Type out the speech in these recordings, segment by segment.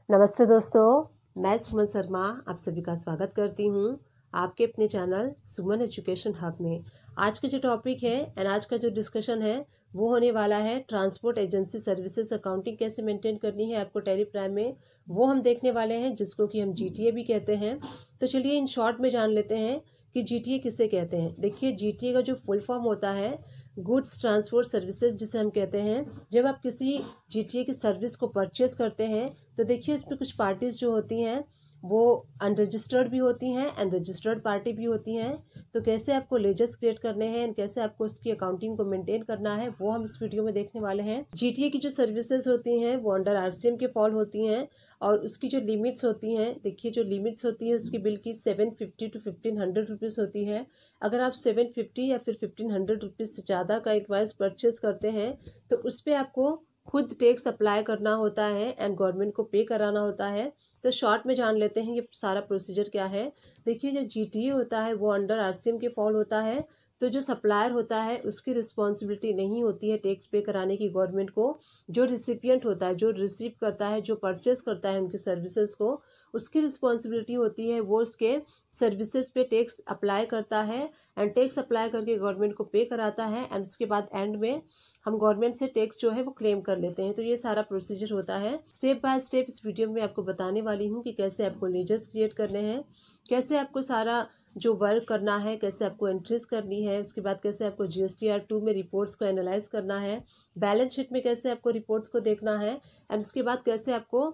नमस्ते दोस्तों, मैं सुमन शर्मा आप सभी का स्वागत करती हूँ आपके अपने चैनल सुमन एजुकेशन हब में। आज का जो टॉपिक है एंड आज का जो डिस्कशन है वो होने वाला है ट्रांसपोर्ट एजेंसी सर्विसेज अकाउंटिंग कैसे मेंटेन करनी है आपको टैली प्राइम में, वो हम देखने वाले हैं, जिसको कि हम जीटीए भी कहते हैं। तो चलिए इन शॉर्ट में जान लेते हैं कि जीटीए किसे कहते हैं। देखिए, जीटीए का जो फुल फॉर्म होता है गुड्स ट्रांसपोर्ट सर्विसेज, जिसे हम कहते हैं। जब आप किसी जीटीए की सर्विस को परचेस करते हैं तो देखिए इसमें कुछ पार्टीज जो होती हैं वो अनरजिस्टर्ड भी होती हैं एंड रजिस्टर्ड पार्टी भी होती हैं। तो कैसे आपको लेजर्स क्रिएट करने हैं एंड कैसे आपको उसकी अकाउंटिंग को मेंटेन करना है वो हम इस वीडियो में देखने वाले हैं। जीटीए की जो सर्विसेज होती हैं वो अंडर आरसीएम के फॉल होती हैं और उसकी जो लिमिट्स होती हैं, देखिए जो लिमिट्स होती है उसकी बिल की 750 टू 1500 रुपीज़ होती है। अगर आप 750 या फिर 1500 रुपीज़ से ज़्यादा का इनवाइस परचेस करते हैं तो उस पर आपको खुद टैक्स अप्लाई करना होता है एंड गवर्नमेंट को पे कराना होता है। तो शॉर्ट में जान लेते हैं ये सारा प्रोसीजर क्या है। देखिए, जो जीटीए होता है वो अंडर आरसीएम के फॉल होता है। तो जो सप्लायर होता है उसकी रिस्पॉन्सिबिलिटी नहीं होती है टैक्स पे कराने की गवर्नमेंट को। जो रिसिपिएंट होता है, जो रिसीव करता है, जो परचेस करता है उनकी सर्विसेज को, उसकी रिस्पॉन्सिबिलिटी होती है वो उसके सर्विसेज पे टैक्स अप्लाई करता है एंड टैक्स अप्लाई करके गवर्नमेंट को पे कराता है एंड उसके बाद एंड में हम गवर्नमेंट से टैक्स जो है वो क्लेम कर लेते हैं। तो ये सारा प्रोसीजर होता है। स्टेप बाय स्टेप इस वीडियो में आपको बताने वाली हूँ कि कैसे आपको लेजर्स क्रिएट करने हैं, कैसे आपको सारा जो वर्क करना है, कैसे आपको एंट्रीज करनी है, उसके बाद कैसे आपको जीएसटीआर 2 में रिपोर्ट्स को एनालाइज करना है, बैलेंस शीट में कैसे आपको रिपोर्ट्स को देखना है एंड उसके बाद कैसे आपको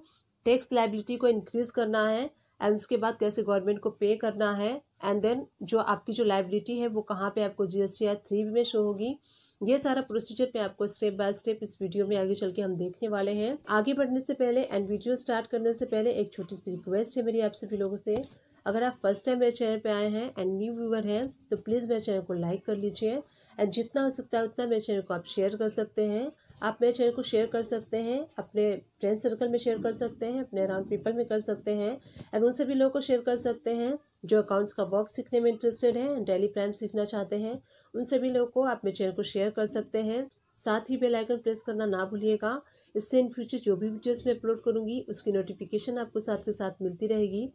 टैक्स लायबिलिटी को इंक्रीज करना है एंड उसके बाद कैसे गवर्नमेंट को पे करना है एंड देन जो आपकी जो लायबिलिटी है वो कहाँ पे आपको जीएसटीआर 3 में शो होगी। ये सारा प्रोसीजर पे आपको स्टेप बाय स्टेप इस वीडियो में आगे चल के हम देखने वाले हैं। आगे बढ़ने से पहले एंड वीडियो स्टार्ट करने से पहले एक छोटी सी रिक्वेस्ट है मेरी आप सभी लोगों से। अगर आप फर्स्ट टाइम मेरे चैनल पे आए हैं एंड न्यू व्यूअर हैं तो प्लीज़ मेरे चैनल को लाइक कर लीजिए एंड जितना हो सकता है उतना मेरे चैनल को आप शेयर कर सकते हैं। आप मेरे चैनल को शेयर कर सकते हैं, अपने फ्रेंड सर्कल में शेयर कर सकते हैं, अपने अराउंड पीपल में कर सकते हैं एंड उन सभी लोगों को शेयर कर सकते हैं जो अकाउंट्स का वर्क सीखने में इंटरेस्टेड है एंड टैली प्राइम सीखना चाहते हैं। उन सभी लोगों को आप मेरे चैनल को शेयर कर सकते हैं। साथ ही बेल आइकन प्रेस करना ना भूलिएगा, इससे इन फ्यूचर जो भी वीडियोस मैं अपलोड करूँगी उसकी नोटिफिकेशन आपको साथ के साथ मिलती रहेगी।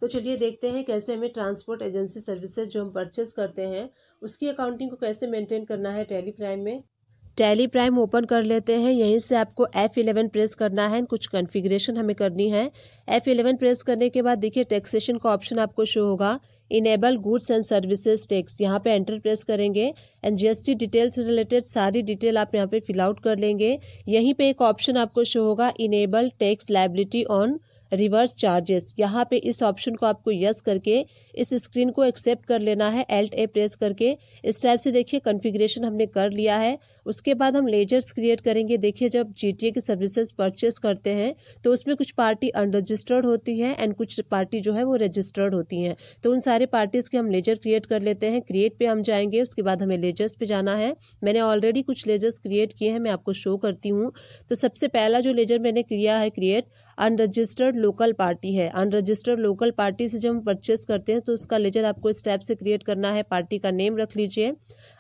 तो चलिए देखते हैं कैसे हमें ट्रांसपोर्ट एजेंसी सर्विसेज जो हम परचेस करते हैं उसकी अकाउंटिंग को कैसे मेंटेन करना है टैली प्राइम में। टैली प्राइम ओपन कर लेते हैं। यहीं से आपको F11 प्रेस करना है, कुछ कॉन्फ़िगरेशन हमें करनी है। F11 प्रेस करने के बाद देखिए टैक्सेशन का ऑप्शन आपको शो होगा, enable goods and services tax. यहाँ पे एंटर प्रेस करेंगे एंड जीएसटी डिटेल से रिलेटेड सारी डिटेल आप यहाँ पे फिल आउट कर लेंगे। यहीं पे एक ऑप्शन आपको शो होगा, enable tax liability on reverse charges. यहाँ पे इस ऑप्शन को आपको यस करके इस स्क्रीन को एक्सेप्ट कर लेना है, Alt+A प्रेस करके। इस टाइप से देखिए कॉन्फ़िगरेशन हमने कर लिया है। उसके बाद हम लेजर्स क्रिएट करेंगे। देखिए, जब जीटीए की सर्विसेज परचेस करते हैं तो उसमें कुछ पार्टी अनरजिस्टर्ड होती हैं एंड कुछ पार्टी जो है वो रजिस्टर्ड होती हैं। तो उन सारे पार्टीज़ के हम लेजर क्रिएट कर लेते हैं। क्रिएट पे हम जाएंगे, उसके बाद हमें लेजर्स पे जाना है। मैंने ऑलरेडी कुछ लेजर्स क्रिएट किए हैं, मैं आपको शो करती हूँ। तो सबसे पहला जो लेजर मैंने किया है क्रिएट, अनरजिस्टर्ड लोकल पार्टी है। अनरजिस्टर्ड लोकल पार्टी से जब हम परचेस करते हैं तो उसका लेजर आपको इस टाइप से क्रिएट करना है। पार्टी का नेम रख लीजिए,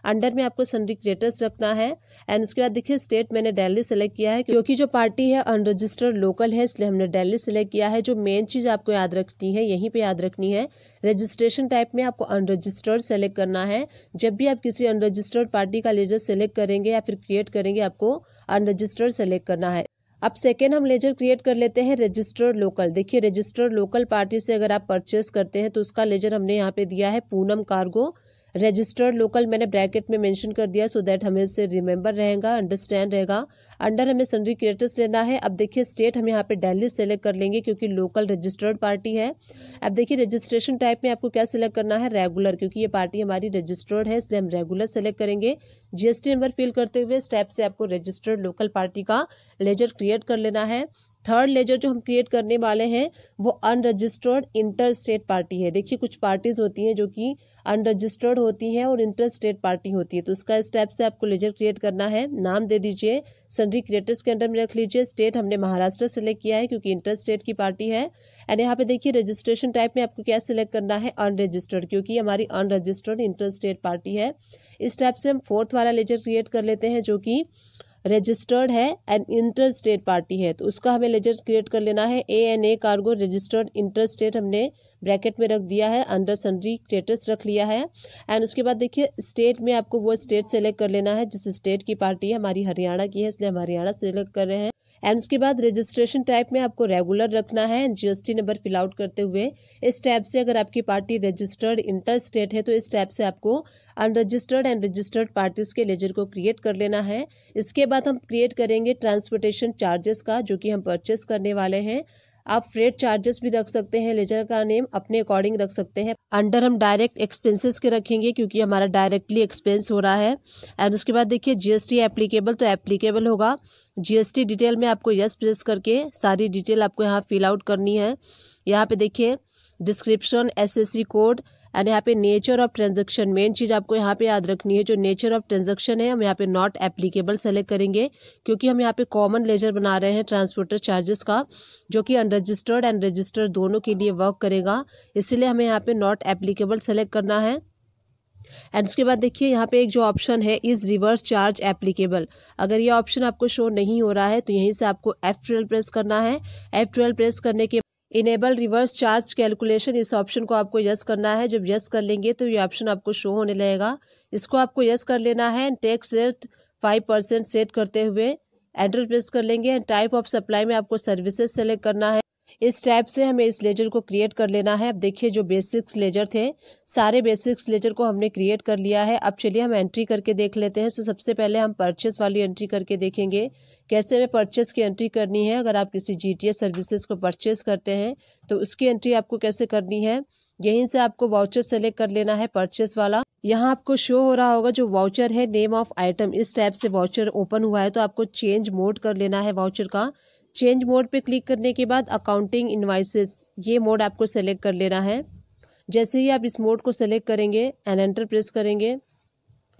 अंडर में आपको सन्ड्री क्रिएटर्स रखना है एंड उसके बाद देखिए स्टेट मैंने दिल्ली सेलेक्ट किया है क्योंकि जो पार्टी है अनरजिस्टर्ड लोकल है, इसलिए हमने दिल्ली सेलेक्ट किया है। जो मेन चीज़ आपको याद रखनी है, यहीं पे याद रखनी है, रजिस्ट्रेशन टाइप में आपको अनरजिस्टर्ड सेलेक्ट करना है। जब भी आप किसी अनरजिस्टर्ड पार्टी का लेजर सेलेक्ट करेंगे या फिर क्रिएट करेंगे आपको अनरजिस्टर्ड सेलेक्ट करना है। अब सेकेंड हम लेजर क्रिएट कर लेते हैं रजिस्टर्ड लोकल। देखिए, रजिस्टर्ड लोकल पार्टी से अगर आप परचेस करते हैं तो उसका लेजर हमने यहाँ पे दिया है पूनम कार्गो। रजिस्टर्ड लोकल मैंने ब्रैकेट में मेंशन कर दिया सो दैट हमें इससे रिमेंबर रहेगा, अंडरस्टैंड रहेगा। अंडर हमें सन्ड्री क्रिएटर्स लेना है। अब देखिए स्टेट हम यहाँ पे दिल्ली सेलेक्ट कर लेंगे क्योंकि लोकल रजिस्टर्ड पार्टी है। अब देखिए रजिस्ट्रेशन टाइप में आपको क्या सिलेक्ट करना है, रेगुलर, क्योंकि ये पार्टी हमारी रजिस्टर्ड है इसलिए हम रेगुलर सेलेक्ट करेंगे। जीएसटी नंबर फिल करते हुए स्टेप से आपको रजिस्टर्ड लोकल पार्टी का लेजर क्रिएट कर लेना है। थर्ड लेजर जो हम क्रिएट करने वाले हैं वो अनरजिस्टर्ड इंटर स्टेट पार्टी है। देखिए, कुछ पार्टीज होती हैं जो कि अनरजिस्टर्ड होती हैं और इंटर स्टेट पार्टी होती है, तो उसका स्टेप से आपको लेजर क्रिएट करना है। नाम दे दीजिए, सन्ड्री क्रिएटर्स के अंडर में रख लीजिए। स्टेट हमने महाराष्ट्र सेलेक्ट किया है क्योंकि इंटर स्टेट की पार्टी है एंड यहाँ पे देखिए रजिस्ट्रेशन टाइप में आपको क्या सिलेक्ट करना है, अनरजिस्टर्ड, क्योंकि हमारी अनरजिस्टर्ड इंटर स्टेट पार्टी है। इस टाइप से हम फोर्थ वाला लेजर क्रिएट कर लेते हैं जो कि रजिस्टर्ड है एंड इंटर स्टेट पार्टी है तो उसका हमें लेजर क्रिएट कर लेना है। ANA cargo registered inter state हमने ब्रैकेट में रख दिया है, अंडर सन्ड्री क्रेडिटर्स रख लिया है। एंड उसके बाद देखिए स्टेट में आपको वो स्टेट सेलेक्ट कर लेना है जिस स्टेट की पार्टी है, हमारी हरियाणा की है इसलिए हम हरियाणा सेलेक्ट कर रहे हैं। एंड उसके बाद रजिस्ट्रेशन टाइप में आपको रेगुलर रखना है and GST number fill out करते हुए इस टैब से अगर आपकी पार्टी रजिस्टर्ड इंटर स्टेट है तो इस टैब से आपको अनरजिस्टर्ड एंड रजिस्टर्ड पार्टीज के लेजर को क्रिएट कर लेना है। इसके बाद हम क्रिएट करेंगे ट्रांसपोर्टेशन चार्जेस का जो कि हम परचेस करने वाले हैं। आप फ्रेट चार्जेस भी रख सकते हैं, लेजर का नेम अपने अकॉर्डिंग रख सकते हैं। अंडर हम डायरेक्ट एक्सपेंसेस के रखेंगे क्योंकि हमारा डायरेक्टली एक्सपेंस हो रहा है। एंड उसके बाद देखिए GST एप्लीकेबल तो एप्लीकेबल होगा। GST डिटेल में आपको यस प्रेस करके सारी डिटेल आपको यहाँ फिल आउट करनी है। यहाँ पे देखिए डिस्क्रिप्शन, SSC कोड एंड यहाँ पे नेचर ऑफ ट्रांजैक्शन, मेन चीज़ आपको यहाँ पे याद रखनी है जो नेचर ऑफ ट्रांजैक्शन है हम यहाँ पे नॉट एप्लीकेबल सेलेक्ट करेंगे क्योंकि हम यहाँ पे कॉमन लेजर बना रहे हैं ट्रांसपोर्टर चार्जेस का जो कि अनरजिस्टर्ड एंड रजिस्टर्ड दोनों के लिए वर्क करेगा, इसलिए हमें यहाँ पे नॉट एप्लीकेबल सेलेक्ट करना है। एंड उसके बाद देखिए यहाँ पे एक जो ऑप्शन है इज़ रिवर्स चार्ज एप्लीकेबल, अगर ये ऑप्शन आपको शो नहीं हो रहा है तो यहीं से आपको F12 प्रेस करना है। F12 प्रेस करने के इनेबल रिवर्स चार्ज कैलकुलेशन इस ऑप्शन को आपको यस करना है। जब यस कर लेंगे तो ये ऑप्शन आपको शो होने लगेगा, इसको आपको यस कर लेना है। टैक्स रेट 5% सेट करते हुए एंटर प्रेस कर लेंगे। टाइप ऑफ सप्लाई में आपको सर्विसेज सेलेक्ट करना है। इस टाइप से हमें इस लेजर को क्रिएट कर लेना है। अब देखिए जो बेसिक्स लेजर थे सारे बेसिक्स लेजर को हमने क्रिएट कर लिया है। अब चलिए हम एंट्री करके देख लेते हैं। सबसे पहले हम परचेस वाली एंट्री करके देखेंगे कैसे हमें परचेस की एंट्री करनी है। अगर आप किसी GTS सर्विसेज को परचेस करते हैं तो उसकी एंट्री आपको कैसे करनी है, यहीं से आपको वाउचर सेलेक्ट कर लेना है परचेस वाला। यहाँ आपको शो हो रहा होगा जो वाउचर है नेम ऑफ आइटम, इस टाइप से वाउचर ओपन हुआ है तो आपको चेंज मोड कर लेना है वाउचर का। चेंज मोड पे क्लिक करने के बाद अकाउंटिंग इनवाइसेस ये मोड आपको सेलेक्ट कर लेना है। जैसे ही आप इस मोड को सेलेक्ट करेंगे एंड एंटर प्रेस करेंगे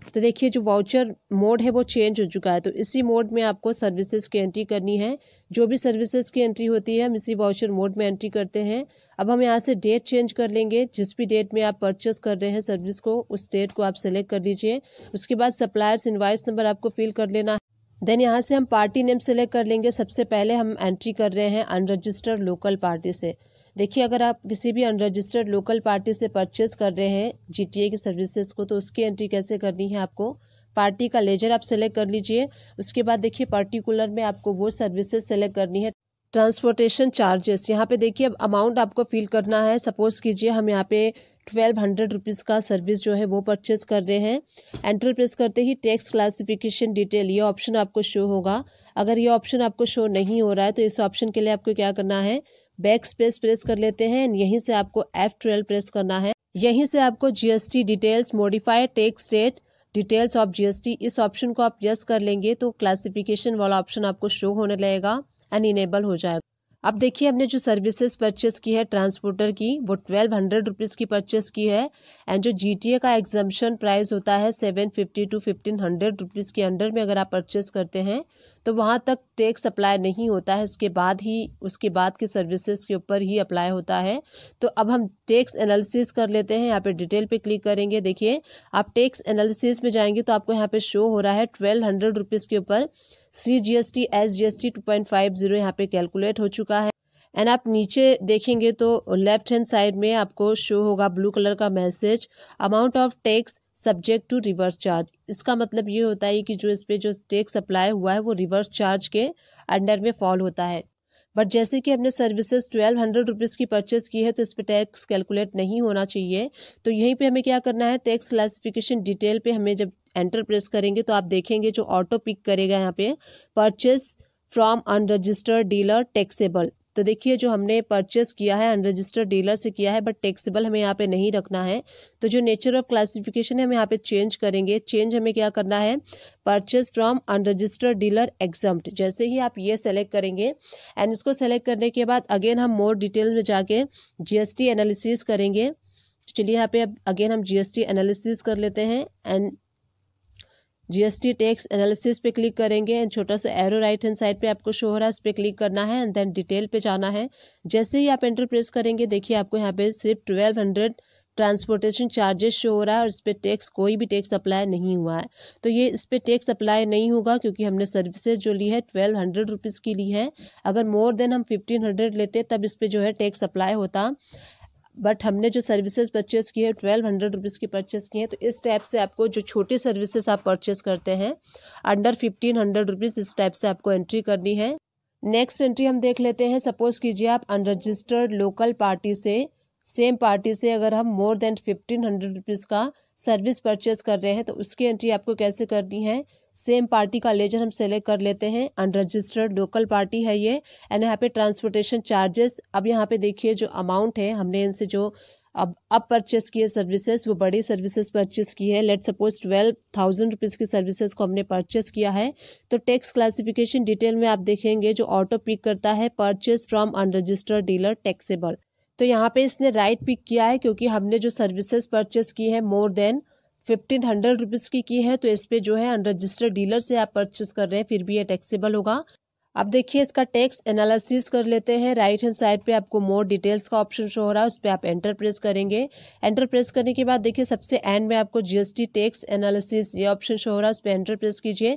तो देखिए जो वाउचर मोड है वो चेंज हो चुका है। तो इसी मोड में आपको सर्विसेज की एंट्री करनी है। जो भी सर्विसेज की एंट्री होती है हम इसी वाउचर मोड में एंट्री करते हैं। अब हम यहाँ से डेट चेंज कर लेंगे, जिस भी डेट में आप परचेस कर रहे हैं सर्विस को उस डेट को आप सेलेक्ट कर लीजिए। उसके बाद सप्लायर्स इनवाइस नंबर आपको फिल कर लेना है। देन यहाँ से हम पार्टी नेम सेलेक्ट कर लेंगे। सबसे पहले हम एंट्री कर रहे हैं अनरजिस्टर्ड लोकल पार्टी से। देखिए अगर आप किसी भी अनरजिस्टर्ड लोकल पार्टी से परचेस कर रहे हैं GTA की सर्विसेज को तो उसकी एंट्री कैसे करनी है, आपको पार्टी का लेजर आप सेलेक्ट कर लीजिए। उसके बाद देखिए पर्टिकुलर में आपको वो सर्विसेज सेलेक्ट करनी है। ट्रांसपोर्टेशन चार्जेस, यहाँ पे देखिए अब अमाउंट आपको फिल करना है। सपोज कीजिए हम यहाँ पे 1200 रुपीज़ का सर्विस जो है वो परचेस कर रहे हैं। एंटर प्रेस करते ही टैक्स क्लासिफिकेशन डिटेल ये ऑप्शन आपको शो होगा। अगर ये ऑप्शन आपको शो नहीं हो रहा है तो इस ऑप्शन के लिए आपको क्या करना है, बैक स्पेस प्रेस कर लेते हैं। यहीं से आपको F12 प्रेस करना है। यहीं से आपको GST details modified tax rate details of GST इस ऑप्शन को आप यस कर लेंगे तो क्लासिफिकेशन वाला ऑप्शन आपको शो होने लगेगा एंड इनेबल हो जाएगा। अब देखिए हमने जो सर्विसेज परचेस की है ट्रांसपोर्टर की वो 1200 रुपीज़ की परचेस की है। एंड जो GTA का एग्जम्पशन प्राइस होता है 750 to 1500 रुपीज़ के अंडर में अगर आप परचेस करते हैं तो वहाँ तक टैक्स अप्लाई नहीं होता है, उसके बाद की सर्विसेज के ऊपर ही अप्लाई होता है। तो अब हम टैक्स एनालिसिस कर लेते हैं। यहाँ पे डिटेल पे क्लिक करेंगे। देखिए आप टैक्स एनालिसिस में जाएंगे तो आपको यहाँ पे शो हो रहा है 1200 रुपीज़ के ऊपर CGST SGST 2.50 यहाँ पे कैलकुलेट हो चुका है। एंड आप नीचे देखेंगे तो लेफ्ट हैंड साइड में आपको शो होगा ब्लू कलर का message amount of tax subject to reverse charge. इसका मतलब ये होता है कि जो इस पे जो टैक्स अप्लाई हुआ है वो रिवर्स चार्ज के अंडर में फॉल होता है। बट जैसे कि हमने सर्विसेज 1200 रुपीज़ की परचेस की है तो इस पे टैक्स कैलकुलेट नहीं होना चाहिए। तो यहीं पे हमें क्या करना है, टैक्स क्लासिफिकेशन डिटेल पे हमें जब एंटर प्रेस करेंगे तो आप देखेंगे जो ऑटो पिक करेगा यहाँ पे purchase from unregistered dealer taxable. तो देखिए जो हमने परचेस किया है अनरजिस्टर्ड डीलर से किया है बट टैक्सेबल हमें यहाँ पे नहीं रखना है। तो जो नेचर ऑफ क्लासिफिकेशन है हम यहाँ पे चेंज करेंगे। चेंज हमें क्या करना है, purchase from unregistered dealer exempt. जैसे ही आप ये सेलेक्ट करेंगे एंड इसको सेलेक्ट करने के बाद अगेन हम मोर डिटेल में जाके GST एनालिसिस करेंगे। चलिए यहाँ पे अब अगेन हम GST एनालिसिस कर लेते हैं एंड GST टैक्स एनालिसिस पे क्लिक करेंगे एंड छोटा सा एरो राइट हैंड साइड पे आपको शो हो रहा है, इस पे क्लिक करना है एंड देन डिटेल पे जाना है। जैसे ही आप एंटर प्रेस करेंगे देखिए आपको यहाँ पे सिर्फ 1200 ट्रांसपोर्टेशन चार्जेस शो हो रहा है और इस पर टैक्स, कोई भी टैक्स अप्लाई नहीं हुआ है। तो ये इस पर टैक्स अप्लाई नहीं होगा क्योंकि हमने सर्विसेज जो ली है 1200 रुपीज़ की ली है। अगर मोर देन हम 1500 लेते तब इस पर जो है टैक्स अप्लाई होता, बट हमने जो सर्विसेज परचेस की है 1200 रुपीज़ की परचेस की है। तो इस टाइप से आपको जो छोटी सर्विसेज आप परचेस करते हैं अंडर 1500 रुपीज़, इस टाइप से आपको एंट्री करनी है। नेक्स्ट एंट्री हम देख लेते हैं। सपोज कीजिए आप अनरजिस्टर्ड लोकल पार्टी से, सेम पार्टी से अगर हम मोर देन 1500 रुपीज़ का सर्विस परचेस कर रहे हैं तो उसकी एंट्री आपको कैसे करनी है। सेम पार्टी का लेजर हम सेलेक्ट कर लेते हैं, अनरजिस्टर्ड लोकल पार्टी है ये, एंड यहाँ पे ट्रांसपोर्टेशन चार्जेस। अब यहाँ पे देखिए जो अमाउंट है हमने इनसे जो अब परचेस किए सर्विसेज, वो बड़ी सर्विसेज परचेस की है। लेट सपोज 12,000 रुपीज़ की सर्विसेज को हमने परचेस किया है। तो टैक्स क्लासिफिकेशन डिटेल में आप देखेंगे जो ऑटो पिक करता है purchase from unregistered dealer taxable. तो यहाँ पे इसने राइट पिक किया है क्योंकि हमने जो सर्विसेज परचेस की है मोर देन 1500 रुपीज़ की है, तो इस पे जो है अनरजिस्टर्ड डीलर से आप परचेस कर रहे हैं फिर भी ये टैक्सेबल होगा। अब देखिए इसका टैक्स एनालिसिस कर लेते हैं। राइट हैंड साइड पे आपको मोर डिटेल्स का ऑप्शन शो हो रहा है, उस पर आप एंटर प्रेस करेंगे। एंटर प्रेस करने के बाद देखिए सबसे एंड में आपको जीएसटी टैक्स एनालिसिस ये ऑप्शन शो हो रहा है, उस पर एंटर प्रेस कीजिए।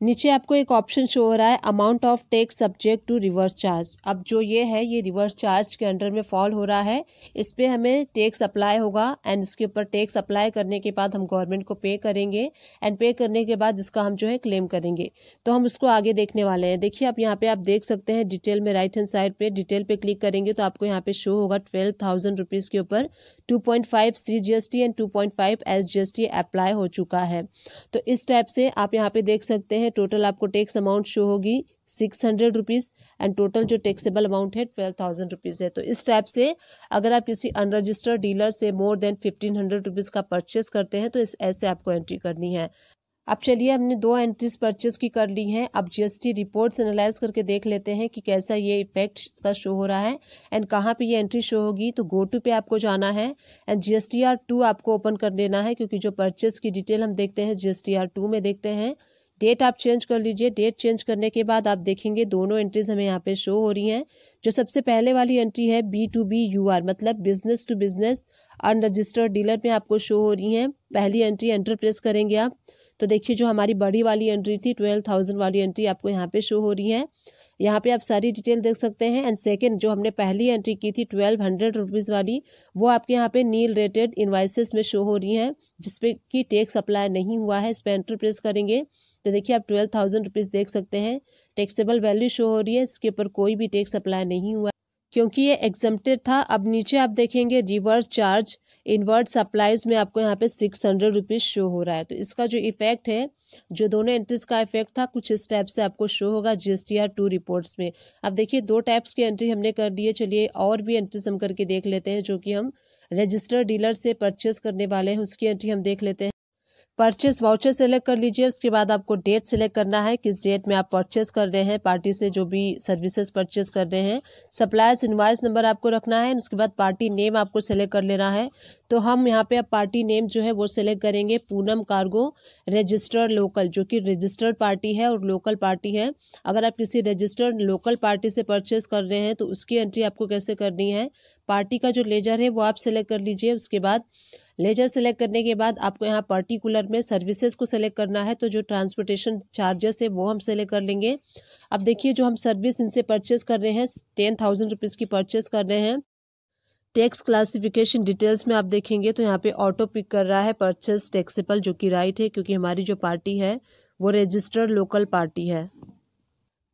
नीचे आपको एक ऑप्शन शो हो रहा है amount of tax subject to reverse charge. अब जो ये है ये रिवर्स चार्ज के अंडर में फॉल हो रहा है, इस पे हमें टैक्स अप्लाई होगा एंड इसके ऊपर टैक्स अप्लाई करने के बाद हम गवर्नमेंट को पे करेंगे एंड पे करने के बाद इसका हम जो है क्लेम करेंगे। तो हम उसको आगे देखने वाले हैं। देखिए आप यहाँ पे आप देख सकते हैं डिटेल में, राइट हैंड साइड पे डिटेल पे क्लिक करेंगे तो आपको यहाँ पे शो होगा 12,000 रुपीज़ के ऊपर 2.5 CGST एंड 2.5 SGST अप्लाई हो चुका है। तो इस टाइप से आप यहाँ पे देख सकते हैं टोटल आपको टैक्स अमाउंट शो होगी 600 रुपीज़ एंड टोटल जो टैक्सेबल अमाउंट है 12,000 रुपीज़ है। तो इस टाइप से अगर आप किसी अनरजिस्टर्ड डीलर से मोर देन 1500 रुपीज़ का परचेस करते हैं तो ऐसे आपको एंट्री करनी है। अब चलिए हमने 2 एंट्रीज परचेस की कर ली हैं। अब जीएसटी रिपोर्ट्स एनालाइज करके देख लेते हैं कि कैसा ये इफेक्ट का शो हो रहा है एंड कहाँ पे ये एंट्री शो होगी। तो गो टू पे आपको जाना है एंड GSTR2 आपको ओपन कर देना है क्योंकि जो परचेस की डिटेल हम देखते हैं GSTR2 में देखते हैं। डेट आप चेंज कर लीजिए। डेट चेंज करने के बाद आप देखेंगे दोनों एंट्रीज हमें यहाँ पे शो हो रही हैं। जो सबसे पहले वाली एंट्री है B2B UR मतलब business to business unregistered dealer में आपको शो हो रही है। पहली एंट्री एंटर प्रेस करेंगे आप तो देखिए जो हमारी बड़ी वाली एंट्री थी 12,000 वाली एंट्री आपको यहाँ पे शो हो रही है। यहाँ पे आप सारी डिटेल देख सकते हैं। एंड सेकंड जो हमने पहली एंट्री की थी 1200 रुपीज़ वाली, वो आपके यहाँ पे नील रेटेड इनवाइसेस में शो हो रही हैं जिसपे कि टैक्स अप्लाई नहीं हुआ है। इस पर एंटर प्रेस करेंगे तो देखिए आप 12,000 रुपीज़ देख सकते हैं, टैक्सेबल वैल्यू शो हो रही है, इसके ऊपर कोई भी टैक्स अप्लाई नहीं हुआ क्योंकि ये एग्जम्प्टेड था। अब नीचे आप देखेंगे रिवर्स चार्ज इनवर्ट सप्लाईज में आपको यहाँ पे 600 रुपीज़ शो हो रहा है। तो इसका जो इफेक्ट है, जो दोनों एंट्रीज का इफेक्ट था कुछ इस टाइप से आपको शो होगा GSTR2 रिपोर्ट्स में। अब देखिए 2 टाइप्स की एंट्री हमने कर दी है। चलिए और भी एंट्रीज हम करके देख लेते हैं जो कि हम रजिस्टर्ड डीलर से परचेस करने वाले हैं, उसकी एंट्री हम देख लेते हैं। परचेस वाउचर सेलेक्ट कर लीजिए। उसके बाद आपको डेट सेलेक्ट करना है, किस डेट में आप परचेस कर रहे हैं, पार्टी से जो भी सर्विसेज परचेस कर रहे हैं। सप्लायर्स इनवाइस नंबर आपको रखना है। उसके बाद पार्टी नेम आपको सेलेक्ट कर लेना है। तो हम यहाँ पे अब पार्टी नेम जो है वो सेलेक्ट करेंगे पूनम कार्गो रजिस्टर्ड लोकल, जो कि रजिस्टर्ड पार्टी है और लोकल पार्टी है। अगर आप किसी रजिस्टर्ड लोकल पार्टी से परचेस कर रहे हैं तो उसकी एंट्री आपको कैसे करनी है, पार्टी का जो लेजर है वो आप सेलेक्ट कर लीजिए। उसके बाद लेजर सेलेक्ट करने के बाद आपको यहाँ पर्टिकुलर में सर्विसेज को सेलेक्ट करना है। तो जो ट्रांसपोर्टेशन चार्जेस है वो हम सेलेक्ट कर लेंगे। अब देखिए जो हम सर्विस इनसे परचेस कर रहे हैं 10,000 रुपीज़ की परचेस कर रहे हैं। टैक्स क्लासिफिकेशन डिटेल्स में आप देखेंगे तो यहाँ पे ऑटो पिक कर रहा है परचेस टैक्सेबल, जो कि राइट है क्योंकि हमारी जो पार्टी है वो रजिस्टर्ड लोकल पार्टी है।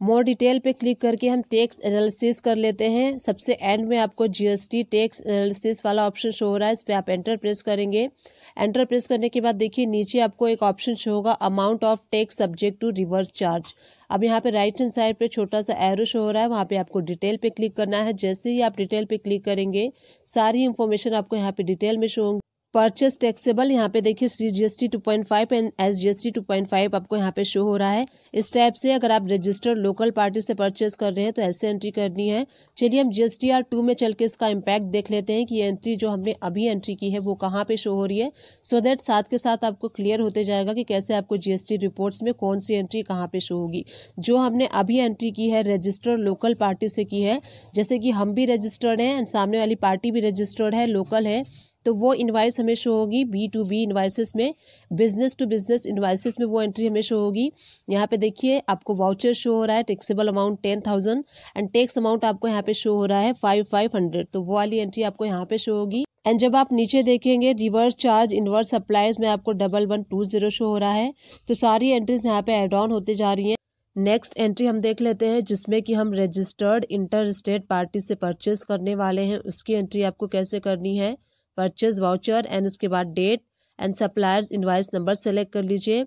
मोर डिटेल पे क्लिक करके हम टैक्स एनालिसिस कर लेते हैं। सबसे एंड में आपको GST टैक्स एनालिसिस वाला ऑप्शन शो हो रहा है, इस पर आप एंटर प्रेस करेंगे। एंटर प्रेस करने के बाद देखिए नीचे आपको एक ऑप्शन शो होगा amount of tax subject to reverse charge. अब यहाँ पे राइट हैंड साइड पे छोटा सा एरो शो हो रहा है, वहाँ पे आपको डिटेल पे क्लिक करना है। जैसे ही आप डिटेल पे क्लिक करेंगे सारी इंफॉर्मेशन आपको यहाँ पे डिटेल में शो होंगी। परचेस टैक्सेबल यहाँ पे देखिए CGST 2.5 एंड SGST 2.5 आपको यहाँ पे शो हो रहा है। इस टाइप से अगर आप रजिस्टर्ड लोकल पार्टी से परचेस कर रहे हैं तो ऐसे एंट्री करनी है। चलिए हम GSTR2 में चल के इसका इम्पैक्ट देख लेते हैं कि ये एंट्री जो हमने अभी एंट्री की है वो कहाँ पे शो हो रही है, सो दैट साथ के साथ आपको क्लियर होते जाएगा कि कैसे आपको GST रिपोर्ट्स में कौन सी एंट्री कहाँ पे शो होगी। जो हमने अभी एंट्री की है रजिस्टर्ड लोकल पार्टी से की है, जैसे कि हम भी रजिस्टर्ड हैं एंड सामने वाली पार्टी भी रजिस्टर्ड है, लोकल है, तो वो इनवाइस हमें शो होगी B2B इनवाइसेस में। बिजनेस टू बिजनेस इनवाइसेस में वो एंट्री हमें शो होगी। यहाँ पे देखिए आपको वाउचर शो हो रहा है, taxable amount 10,000 and tax amount आपको यहाँ पे शो हो रहा है 5,500, तो वो वाली एंट्री आपको यहाँ पे शो होगी। एंड जब आप नीचे देखेंगे रिवर्स चार्ज इनवर्स सप्लाईज में आपको 1120 शो हो रहा है। तो सारी एंट्रीज यहाँ पे एड ऑन होते जा रही हैं। नेक्स्ट एंट्री हम देख लेते हैं जिसमें कि हम रजिस्टर्ड इंटर स्टेट पार्टी से परचेज करने वाले हैं। उसकी एंट्री आपको कैसे करनी है, परचेज वाउचर एंड उसके बाद date and suppliers invoice number select कर लीजिए।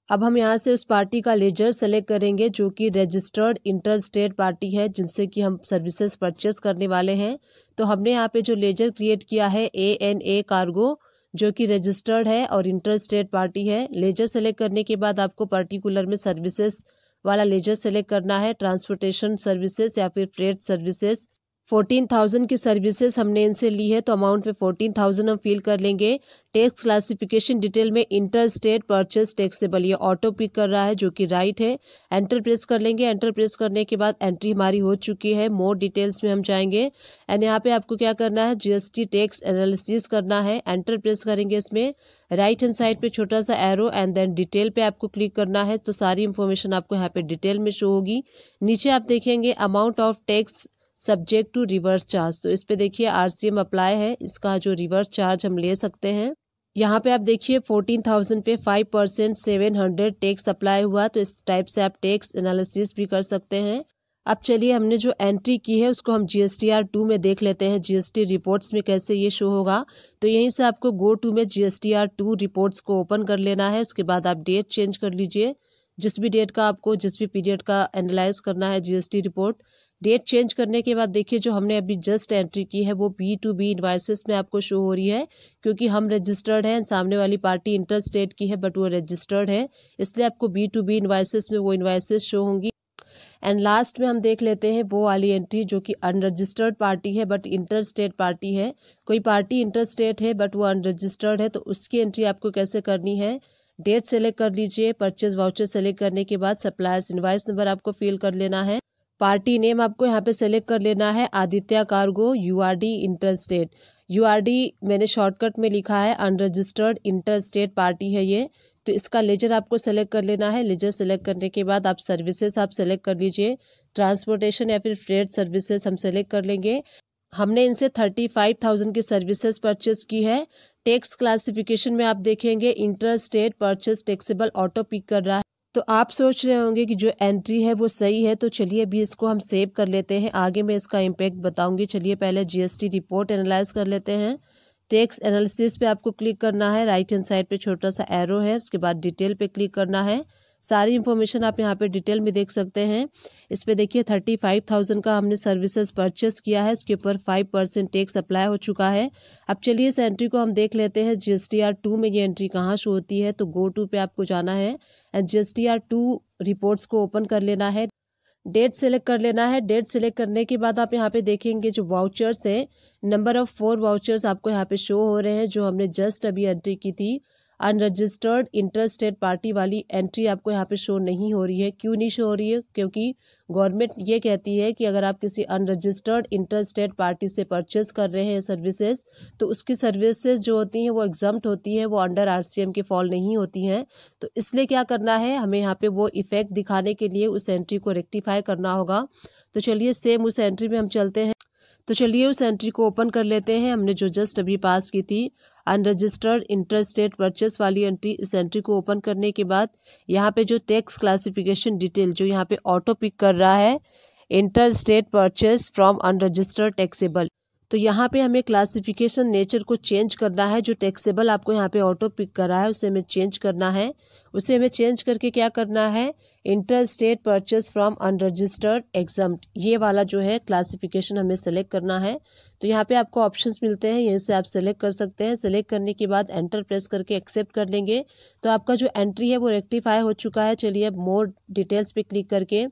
अब हम यहाँ से उस पार्टी का लेजर सेलेक्ट करेंगे जो कि रजिस्टर्ड इंटर स्टेट पार्टी है जिनसे कि हम सर्विसेज परचेस करने वाले हैं। तो हमने यहाँ पे जो लेजर क्रिएट किया है ANA कार्गो जो कि रजिस्टर्ड है और इंटर स्टेट पार्टी है। लेजर सेलेक्ट करने के बाद आपको पर्टिकुलर में सर्विसेज वाला लेजर सेलेक्ट करना है, ट्रांसपोर्टेशन सर्विसेज या फिर फ्रेट सर्विसेज। 14,000 की सर्विसेज हमने इनसे ली है तो अमाउंट में 14,000 हम फिल कर लेंगे। टैक्स क्लासिफिकेशन डिटेल में इंटर स्टेट परचेज टैक्सेबल, ये ऑटो पिक कर रहा है जो कि राइट है। एंटर प्रेस कर लेंगे। एंटर प्रेस करने के बाद एंट्री हमारी हो चुकी है। मोर डिटेल्स में हम जाएंगे एंड यहाँ पे आपको क्या करना है, GST टैक्स एनालिसिस करना है। एंटर प्रेस करेंगे, इसमें राइट हैंड साइड पे छोटा सा एरो एंड देन डिटेल पे आपको क्लिक करना है। तो सारी इंफॉर्मेशन आपको यहाँ पे डिटेल में शो होगी। नीचे आप देखेंगे amount of tax subject to reverse charge, तो इस पे देखिए RCM अप्लाई है, इसका जो रिवर्स चार्ज हम ले सकते हैं। यहाँ पे आप देखिए 14,000 पे 5% 700 टैक्स अप्लाई हुआ, तो इस टाइप से आप टैक्स एनालिसिस भी कर सकते हैं। अब चलिए हमने जो एंट्री की है उसको हम GSTR2 में देख लेते हैं, GST रिपोर्ट्स में कैसे ये शो होगा। तो यहीं से आपको गो टू में GSTR2 रिपोर्ट्स को ओपन कर लेना है। उसके बाद आप डेट चेंज कर लीजिए, जिस भी डेट का आपको जिस भी पीरियड का एनालाइज करना है GST रिपोर्ट। डेट चेंज करने के बाद देखिए जो हमने अभी जस्ट एंट्री की है वो B2B इनवाइसेस में आपको शो हो रही है, क्योंकि हम रजिस्टर्ड हैं, सामने वाली पार्टी इंटर स्टेट की है बट वो रजिस्टर्ड है, इसलिए आपको B2B इनवाइसेस में वो इनवाइसेस शो होंगी। एंड लास्ट में हम देख लेते हैं वो वाली एंट्री जो कि अनरजिस्टर्ड पार्टी है बट इंटर स्टेट पार्टी है। कोई पार्टी इंटर स्टेट है बट वो अनरजिस्टर्ड है, तो उसकी एंट्री आपको कैसे करनी है, डेट सेलेक्ट कर लीजिए। परचेज वाउचर सेलेक्ट करने के बाद सप्लायर्स इनवाइस नंबर आपको फिल कर लेना है। पार्टी नेम आपको यहाँ पे सेलेक्ट कर लेना है Aditya cargo URD inter state. URD मैंने शॉर्टकट में लिखा है, अनरजिस्टर्ड इंटर स्टेट पार्टी है ये। तो इसका लेजर आपको सेलेक्ट कर लेना है। लेजर सेलेक्ट करने के बाद आप सर्विसेज आप सेलेक्ट कर लीजिए, ट्रांसपोर्टेशन या फिर फ्रेट सर्विसेज हम सेलेक्ट कर लेंगे। हमने इनसे 35,000 की सर्विसेज परचेज की है। टैक्स क्लासिफिकेशन में आप देखेंगे inter state purchase taxable auto pick कर रहा है। तो आप सोच रहे होंगे कि जो एंट्री है वो सही है, तो चलिए अभी इसको हम सेव कर लेते हैं, आगे मैं इसका इम्पैक्ट बताऊंगी। चलिए पहले GST रिपोर्ट एनालाइज कर लेते हैं। टैक्स एनालिसिस पे आपको क्लिक करना है, राइट हैंड साइड पे छोटा सा एरो है, उसके बाद डिटेल पे क्लिक करना है। सारी इन्फॉर्मेशन आप यहाँ पे डिटेल में देख सकते हैं। इस पे देखिए 35,000 का हमने सर्विसेज परचेस किया है, उसके ऊपर 5% टैक्स अप्लाई हो चुका है। अब चलिए इस एंट्री को हम देख लेते हैं GSTR2 में ये एंट्री कहाँ शो होती है। तो गो टू पे आपको जाना है एंड GSTR2 रिपोर्ट्स को ओपन कर लेना है। डेट सेलेक्ट कर लेना है। डेट सेलेक्ट करने के बाद आप यहाँ पे देखेंगे जो वाउचर्स है, नंबर ऑफ 4 वाउचर्स आपको यहाँ पे शो हो रहे हैं जो हमने जस्ट अभी एंट्री की थी। अनरजिस्टर्ड इंटर स्टेट पार्टी वाली एंट्री आपको यहाँ पे शो नहीं हो रही है। क्यों नहीं शो हो रही है, क्योंकि गवर्नमेंट ये कहती है कि अगर आप किसी अनरजिस्टर्ड इंटर स्टेट पार्टी से परचेस कर रहे हैं सर्विसेज, तो उसकी सर्विसेज जो होती हैं वो एग्जम्प्ट होती हैं, वो अंडर RCM के फॉल नहीं होती हैं। तो इसलिए क्या करना है, हमें यहाँ पे वो इफेक्ट दिखाने के लिए उस एंट्री को रेक्टिफाई करना होगा। तो चलिए सेम उस एंट्री में हम चलते हैं। तो चलिए उस एंट्री को ओपन कर लेते हैं, हमने जो जस्ट अभी पास की थी अनरजिस्टर्ड इंटर स्टेट परचेस वाली एंट्री। इस एंट्री को ओपन करने के बाद यहाँ पे जो टैक्स क्लासिफिकेशन डिटेल जो यहाँ पे ऑटो पिक कर रहा है, inter state purchase from unregistered taxable, तो यहाँ पे हमें क्लासिफिकेशन नेचर को चेंज करना है। जो टैक्सेबल आपको यहाँ पे ऑटो पिक कर रहा है उसे हमें चेंज करना है। उसे हमें चेंज करके क्या करना है, inter state purchase from unregistered exempt, ये वाला जो है क्लासिफिकेशन हमें सेलेक्ट करना है। तो यहाँ पे आपको ऑप्शंस मिलते हैं, यहीं से आप सेलेक्ट कर सकते हैं। सेलेक्ट करने के बाद एंटर प्रेस करके एक्सेप्ट कर लेंगे तो आपका जो एंट्री है वो रेक्टिफाई हो चुका है। चलिए अब मोर डिटेल्स पे क्लिक करके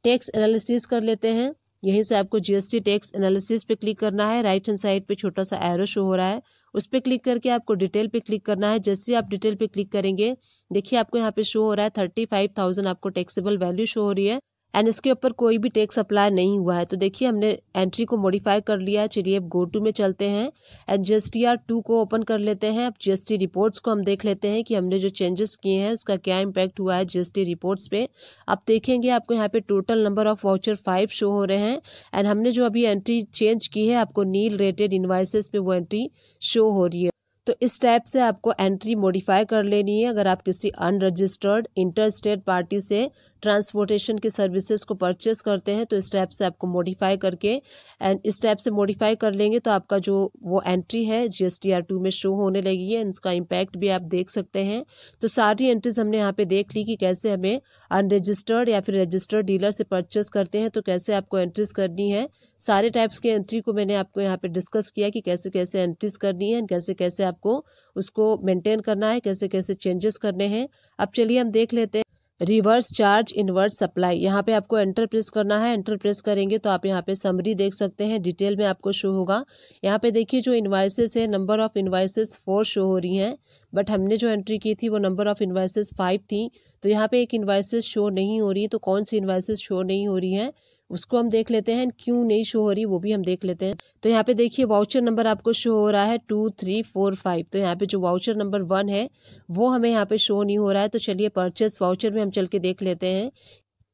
टैक्स एनालिसिस कर लेते हैं। यहीं से आपको GST टैक्स एनालिसिस पे क्लिक करना है। राइट हैंड साइड पे छोटा सा एरो शो हो रहा है, उस पर क्लिक करके आपको डिटेल पे क्लिक करना है। जैसे ही आप डिटेल पे क्लिक करेंगे देखिए आपको यहाँ पे शो हो रहा है 35,000 आपको टैक्सेबल वैल्यू शो हो रही है। एंड इसके ऊपर कोई भी टैक्स अप्लाई नहीं हुआ है। तो देखिए हमने एंट्री को मॉडिफाई कर लिया है। चलिए अब गो टू में चलते हैं एंड GSTR 2 को ओपन कर लेते हैं। अब GST रिपोर्ट्स को हम देख लेते हैं कि हमने जो चेंजेस किए हैं उसका क्या इम्पैक्ट हुआ है GST रिपोर्ट्स पे। आप देखेंगे आपको यहाँ पे total number of voucher 5 show हो रहे हैं एंड हमने जो अभी एंट्री चेंज की है आपको नील रेटेड इनवाइसेस पे वो एंट्री शो हो रही है। तो इस टाइप से आपको एंट्री मॉडिफाई कर लेनी है अगर आप किसी अनरजिस्टर्ड इंटर स्टेट पार्टी से ट्रांसपोर्टेशन की सर्विसेज को परचेस करते हैं। तो इस टाइप से आपको मॉडिफाई करके एंड इस टाइप से मॉडिफाई कर लेंगे तो आपका जो वो एंट्री है GSTR 2 में शो होने लगी है। इसका इम्पैक्ट भी आप देख सकते हैं। तो सारी एंट्रीज हमने यहाँ पे देख ली कि कैसे हमें अनरजिस्टर्ड या फिर रजिस्टर्ड डीलर से परचेस करते हैं तो कैसे आपको एंट्रीज करनी है। सारे टाइप्स की एंट्री को मैंने आपको यहाँ पे डिस्कस किया कि कैसे कैसे एंट्रीज करनी है एंड कैसे कैसे आपको उसको मेंटेन करना है, कैसे कैसे चेंजेस करने हैं। अब चलिए हम देख लेते हैं रिवर्स चार्ज इनवर्स सप्लाई। यहाँ पे आपको एंटर प्रेस करना है। एंटर प्रेस करेंगे तो आप यहाँ पे समरी देख सकते हैं, डिटेल में आपको शो होगा। यहाँ पे देखिए जो इनवाइसेस है नंबर ऑफ इनवाइसेस 4 शो हो रही हैं बट हमने जो एंट्री की थी वो नंबर ऑफ इनवाइसेस 5 थी। तो यहाँ पे एक इनवाइसेस शो नहीं हो रही। तो कौन सी इनवाइसेस शो नहीं हो रही हैं उसको हम देख लेते हैं, क्यों नहीं शो हो रही वो भी हम देख लेते हैं। तो यहाँ पे देखिए वाउचर नंबर आपको शो हो रहा है 2, 3, 4, 5। तो यहाँ पे जो वाउचर नंबर 1 है वो हमें यहाँ पे शो नहीं हो रहा है। तो चलिए परचेस वाउचर में हम चल के देख लेते हैं।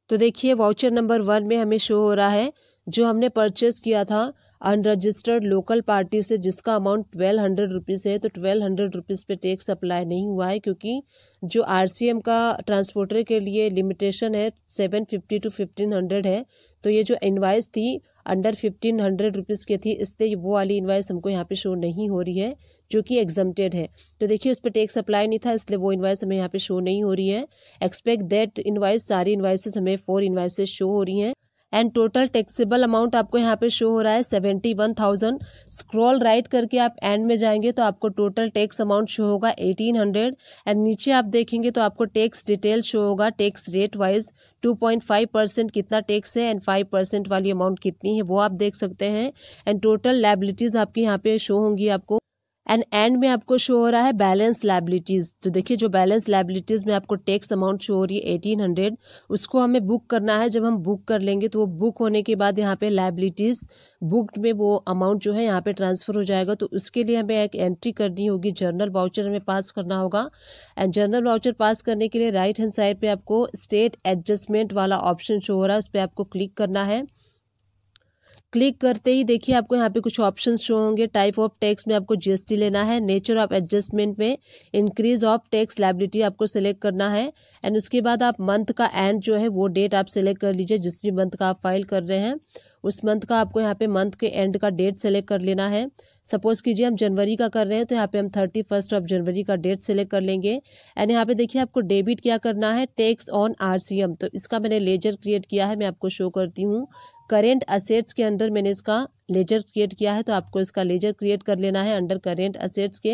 तो देखिए वाउचर नंबर 1 में हमें शो हो रहा है जो हमने परचेस किया था अनरजिस्टर्ड लोकल पार्टी से जिसका अमाउंट 1200 रुपीज़ है। तो 1200 रुपीज़ पे टैक्स अप्लाई नहीं हुआ है क्योंकि जो RCM का ट्रांसपोर्टर के लिए लिमिटेशन है 750 to 1500 है। तो ये जो इनवाइस थी अंडर 1500 रुपीज़ की थी, इसलिए वो वाली इनवाइस हमको यहाँ पे शो नहीं हो रही है जो कि एग्जम्प्टेड है। तो देखिए उस पर टैक्स अप्लाई नहीं था इसलिए वो इनवाइस हमें यहाँ पे शो नहीं हो रही है। एक्सपेक्ट दैट इनवाइस, सारी इनवाइसेस हमें 4 इनवाइसेस शो हो रही हैं एंड टोटल टैक्सेबल अमाउंट आपको यहाँ पे शो हो रहा है 71,000। स्क्रॉल राइट करके आप एंड में जाएंगे तो आपको टोटल टैक्स अमाउंट शो होगा 1800 एंड नीचे आप देखेंगे तो आपको टैक्स डिटेल शो होगा टैक्स रेट वाइज 2.5% कितना टैक्स है एंड 5% वाली अमाउंट कितनी है वो आप देख सकते हैं। एंड टोटल लायबिलिटीज़ आपकी यहाँ पे शो होंगी आपको एंड में आपको शो हो रहा है बैलेंस लायबिलिटीज़। तो देखिए जो बैलेंस लायबिलिटीज़ में आपको टैक्स अमाउंट शो हो रही है 1800, उसको हमें बुक करना है। जब हम बुक कर लेंगे तो वो बुक होने के बाद यहाँ पे लायबिलिटीज़ बुक्ड में वो अमाउंट जो है यहाँ पे ट्रांसफ़र हो जाएगा। तो उसके लिए हमें एक एंट्री करनी होगी, जर्नल वाउचर हमें पास करना होगा। एंड जर्नल वाउचर पास करने के लिए राइट हैंड साइड पर आपको स्टेट एडजस्टमेंट वाला ऑप्शन शो हो रहा है, उस पर आपको क्लिक करना है। क्लिक करते ही देखिए आपको यहाँ पे कुछ ऑप्शंस शो होंगे। टाइप ऑफ टैक्स में आपको GST लेना है। नेचर ऑफ एडजस्टमेंट में इंक्रीज ऑफ टैक्स लायबिलिटी आपको सेलेक्ट करना है एंड उसके बाद आप मंथ का एंड जो है वो डेट आप सेलेक्ट कर लीजिए। जिस भी मंथ का आप फाइल कर रहे हैं उस मंथ का आपको यहाँ पे मंथ के एंड का डेट सेलेक्ट कर लेना है। सपोज कीजिए हम जनवरी का कर रहे हैं तो यहाँ पे हम 31 जनवरी का डेट सेलेक्ट कर लेंगे एंड यहाँ पे देखिए आपको डेबिट क्या करना है, टैक्स ऑन RCM। तो इसका मैंने लेजर क्रिएट किया है, मैं आपको शो करती हूँ। करेंट असेट्स के अंडर मैंने इसका लेजर क्रिएट किया है तो आपको इसका लेजर क्रिएट कर लेना है अंडर करेंट असेट्स के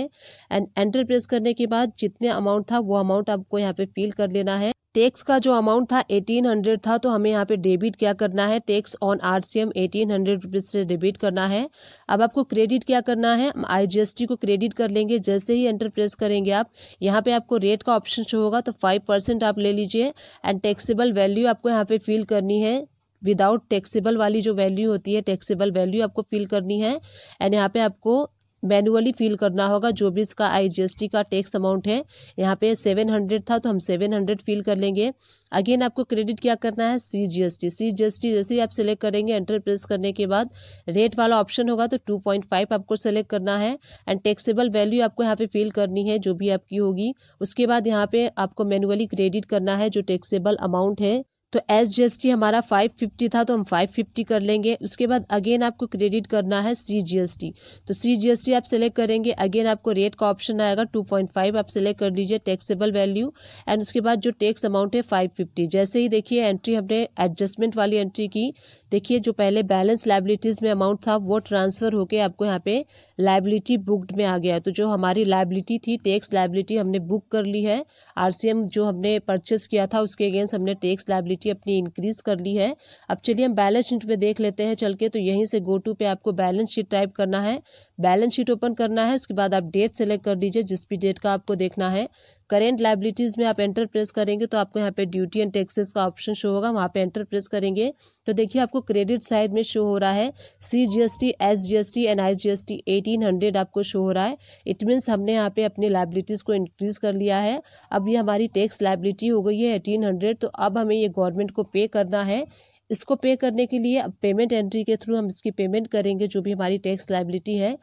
एंड एंटर प्रेस करने के बाद जितने अमाउंट था वो अमाउंट आपको यहाँ पे फिल कर लेना है। टैक्स का जो अमाउंट था 1800 था तो हमें यहाँ पे डेबिट क्या करना है, टैक्स ऑन RCM 1800 रुपीज़ से डेबिट करना है। अब आपको क्रेडिट क्या करना है, IGST को क्रेडिट कर लेंगे। जैसे ही एंटर प्रेस करेंगे आप यहाँ पे आपको रेट का ऑप्शन शो होगा तो 5% आप ले लीजिए एंड टैक्सेबल वैल्यू आपको यहाँ पे फिल करनी है। विदाउट टैक्सेबल वाली जो वैल्यू होती है टैक्सेबल वैल्यू आपको फिल करनी है एंड यहाँ पे आपको मैनुअली फिल करना होगा जो भी इसका IGST का टैक्स अमाउंट है। यहाँ पे 700 था तो हम 700 फिल कर लेंगे। अगेन आपको क्रेडिट क्या करना है, CGST जैसे ही आप सेलेक्ट करेंगे एंटर प्रेस करने के बाद रेट वाला ऑप्शन होगा तो 2.5 आपको सेलेक्ट करना है एंड टैक्सेबल वैल्यू आपको यहाँ पे फिल करनी है जो भी आपकी होगी। उसके बाद यहाँ पे आपको मैनुअली क्रेडिट करना है जो टैक्सेबल अमाउंट है। तो SGST हमारा 550 था तो हम 550 कर लेंगे। उसके बाद अगेन आपको क्रेडिट करना है CGST। तो CGST आप सेलेक्ट करेंगे, अगेन आपको रेट का ऑप्शन आएगा 2.5 आप सेलेक्ट कर लीजिए टैक्सेबल वैल्यू एंड उसके बाद जो टैक्स अमाउंट है 550। जैसे ही देखिए एंट्री हमने एडजस्टमेंट वाली एंट्री की, देखिए जो पहले बैलेंस लायबिलिटीज़ में अमाउंट था वो ट्रांसफ़र होके आपको यहाँ पे लायबिलिटी बुक्ड में आ गया है। तो जो हमारी लायबिलिटी थी टैक्स लायबिलिटी हमने बुक कर ली है। RCM जो हमने परचेस किया था उसके अगेंस्ट हमने टैक्स लायबिलिटी अपनी इंक्रीज कर ली है। अब चलिए हम बैलेंस शीट पे देख लेते हैं चल के। तो यहीं से गो टू पे आपको बैलेंस शीट टाइप करना है, बैलेंस शीट ओपन करना है। उसके बाद आप डेट सेलेक्ट कर लीजिए जिस भी डेट का आपको देखना है। करेंट लायबिलिटीज़ में आप एंटर प्रेस करेंगे तो आपको यहाँ पे ड्यूटी एंड टैक्सेस का ऑप्शन शो होगा, वहाँ पे एंटर प्रेस करेंगे तो देखिए आपको क्रेडिट साइड में शो हो रहा है CGST, SGST एंड IGST 1800 आपको शो हो रहा है। इट मीन्स हमने यहाँ पे अपनी लायबिलिटीज़ को इंक्रीज़ कर लिया है। अब ये हमारी टैक्स लायबिलिटी हो गई है 1800, तो अब हमें ये गवर्नमेंट को पे करना है। इसको पे करने के लिए अब पेमेंट एंट्री के थ्रू हम इसकी पेमेंट करेंगे जो भी हमारी टैक्स लायबिलिटी है।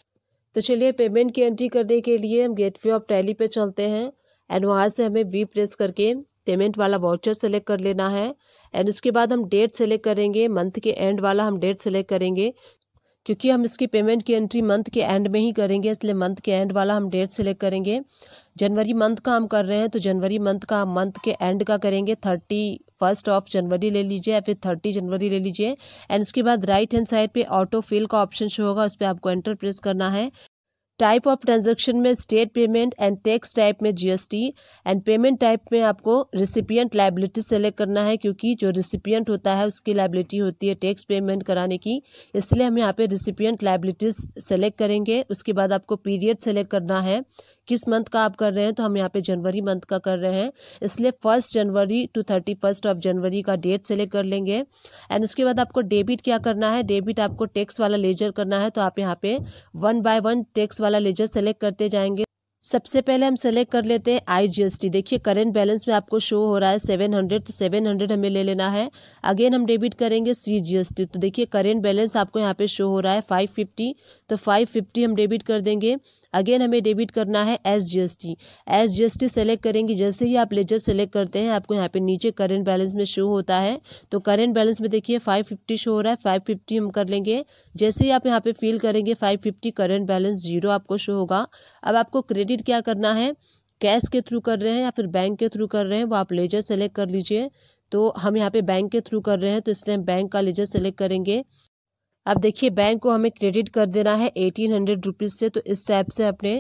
तो चलिए पेमेंट की एंट्री करने के लिए हम गेटवे ऑफ टैली पे चलते हैं एंड वहाँ से हमें वी प्रेस करके पेमेंट वाला वाउचर सेलेक्ट कर लेना है एंड उसके बाद हम डेट सेलेक्ट करेंगे, मंथ के एंड वाला हम डेट सेलेक्ट करेंगे क्योंकि हम इसकी पेमेंट की एंट्री मंथ के एंड में ही करेंगे, इसलिए मंथ के एंड वाला हम डेट सेलेक्ट करेंगे। जनवरी मंथ का हम कर रहे हैं तो जनवरी मंथ का हम मंथ के एंड का करेंगे, 31 ऑफ जनवरी ले लीजिए या फिर 30 जनवरी ले लीजिए एंड उसके बाद राइट हैंड साइड पे ऑटो फिल का ऑप्शन शो होगा, उस पर आपको एंटर प्रेस करना है। टाइप ऑफ ट्रांजैक्शन में state payment and tax type में GST एंड पेमेंट टाइप में आपको रिसिपिएंट लायबिलिटी सेलेक्ट करना है क्योंकि जो रिसिपिएंट होता है उसकी लायबिलिटी होती है टैक्स पेमेंट कराने की, इसलिए हम यहाँ पे रिसिपिएंट लायबिलिटीज सेलेक्ट करेंगे। उसके बाद आपको पीरियड सेलेक्ट करना है, किस मंथ का आप कर रहे हैं, तो हम यहाँ पे जनवरी मंथ का कर रहे हैं इसलिए 1 जनवरी टू 31 ऑफ जनवरी का डेट सेलेक्ट कर लेंगे एंड उसके बाद आपको डेबिट क्या करना है, डेबिट आपको टैक्स वाला लेजर करना है तो आप यहाँ पे 1 बाय 1 टैक्स वाला लेजर सेलेक्ट करते जाएंगे। सबसे पहले हम सेलेक्ट कर लेते हैं IGST। देखिए करेंट बैलेंस में आपको शो हो रहा है 700, तो 700 हमें ले लेना है। अगेन हम डेबिट करेंगे CGST, तो देखिए करेंट बैलेंस आपको यहाँ पे शो हो रहा है 550, तो 550 हम डेबिट कर देंगे। अगेन हमें डेबिट करना है SGST सेलेक्ट करेंगे। जैसे ही आप लेजर सेलेक्ट करते हैं आपको यहाँ पे नीचे करेंट बैलेंस में शो होता है, तो करेंट बैलेंस में देखिए 550 शो हो रहा है, 550 हम कर लेंगे। जैसे ही आप यहाँ पे फिल करेंगे 550 करेंट बैलेंस 0 आपको शो होगा। अब आपको क्रेडिट क्या करना है, कैश के थ्रू कर रहे हैं या फिर बैंक के थ्रू कर रहे हैं वो आप लेजर सेलेक्ट कर लीजिए। तो हम यहाँ पे बैंक के थ्रू कर रहे हैं तो इसलिए हम बैंक का लेजर सेलेक्ट करेंगे। अब देखिए बैंक को हमें क्रेडिट कर देना है 1800 रुपीज़ से, तो इस टाइप से अपने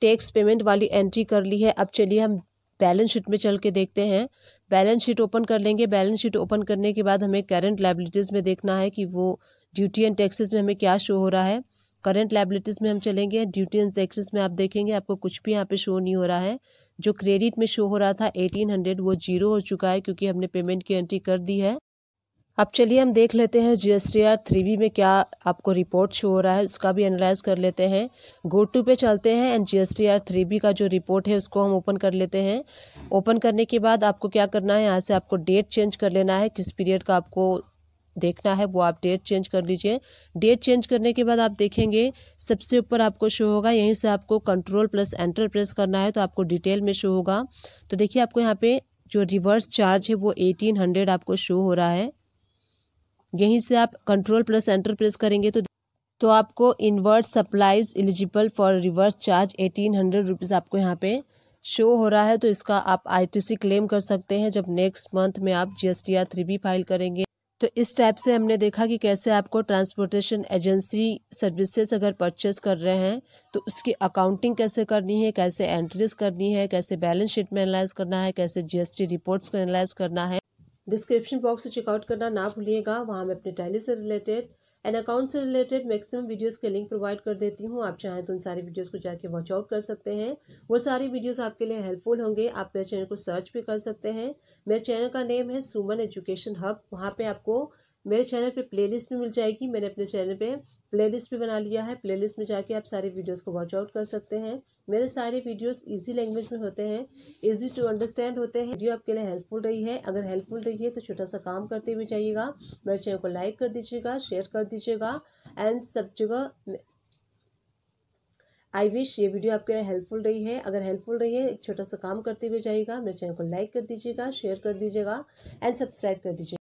टैक्स पेमेंट वाली एंट्री कर ली है। अब चलिए हम बैलेंस शीट में चल के देखते हैं। बैलेंस शीट ओपन कर लेंगे। बैलेंस शीट ओपन करने के बाद हमें करंट लायबिलिटीज़ में देखना है कि वो ड्यूटी एंड टैक्सेस में हमें क्या शो हो रहा है। करंट लायबिलिटीज़ में हम चलेंगे, ड्यूटी एंड टैक्सेस में आप देखेंगे आपको कुछ भी यहाँ पे शो नहीं हो रहा है। जो क्रेडिट में शो हो रहा था 1800 वो 0 हो चुका है क्योंकि हमने पेमेंट की एंट्री कर दी है। अब चलिए हम देख लेते हैं GSTR 3B में क्या आपको रिपोर्ट शो हो रहा है, उसका भी एनालाइज कर लेते हैं। गो टू पे चलते हैं एंड GSTR 3B का जो रिपोर्ट है उसको हम ओपन कर लेते हैं। ओपन करने के बाद आपको क्या करना है, यहाँ से आपको डेट चेंज कर लेना है, किस पीरियड का आपको देखना है वो आप डेट चेंज कर लीजिए। डेट चेंज करने के बाद आप देखेंगे सबसे ऊपर आपको शो होगा, यहीं से आपको कंट्रोल प्लस एंटर प्रेस करना है तो आपको डिटेल में शो होगा। तो देखिए आपको यहाँ पे जो रिवर्स चार्ज है वो 1800 आपको शो हो रहा है। यहीं से आप कंट्रोल प्लस एंटर प्रेस करेंगे तो आपको invert supplies eligible for reverse charge 1800 rupees आपको यहाँ पे शो हो रहा है। तो इसका आप ITC क्लेम कर सकते हैं जब नेक्स्ट मंथ में आप GSTR 3B फाइल करेंगे। तो इस टाइप से हमने देखा कि कैसे आपको ट्रांसपोर्टेशन एजेंसी सर्विसेज अगर परचेस कर रहे हैं तो उसकी अकाउंटिंग कैसे करनी है, कैसे एंट्रीज करनी है, कैसे बैलेंस शीट में एनालाइज करना है, कैसे GST रिपोर्ट्स को एनालाइज करना है। डिस्क्रिप्शन बॉक्स से चेकआउट करना ना भूलिएगा, वहाँ मैं अपने टैली से रिलेटेड एंड अकाउंट से रिलेटेड मैक्सिमम वीडियोस के लिंक प्रोवाइड कर देती हूँ। आप चाहें तो उन सारी वीडियोस को जाके वॉच आउट कर सकते हैं, वो सारी वीडियोस आपके लिए हेल्पफुल होंगे। आप मेरे चैनल को सर्च भी कर सकते हैं। मेरे चैनल का नेम है सुमन एजुकेशन हब। वहाँ पे आपको मेरे चैनल पे प्लेलिस्ट भी मिल जाएगी। मैंने अपने चैनल पे प्लेलिस्ट भी बना लिया है, प्लेलिस्ट में जाके आप सारे वीडियोस को वॉच आउट कर सकते हैं। मेरे सारे वीडियोस इजी लैंग्वेज में होते हैं, इजी टू अंडरस्टैंड होते हैं। वीडियो आपके लिए हेल्पफुल रही है, अगर हेल्पफुल रही है तो छोटा सा काम करते हुए जाइएगा, मेरे चैनल को लाइक कर दीजिएगा, शेयर कर दीजिएगा एंड सब जगह आई विश ये वीडियो आपके लिए हेल्पफुल रही है। अगर हेल्पफुल रही है एक छोटा सा काम करते हुए जाइएगा, मेरे चैनल को लाइक कर दीजिएगा, शेयर कर दीजिएगा एंड सब्सक्राइब कर दीजिएगा।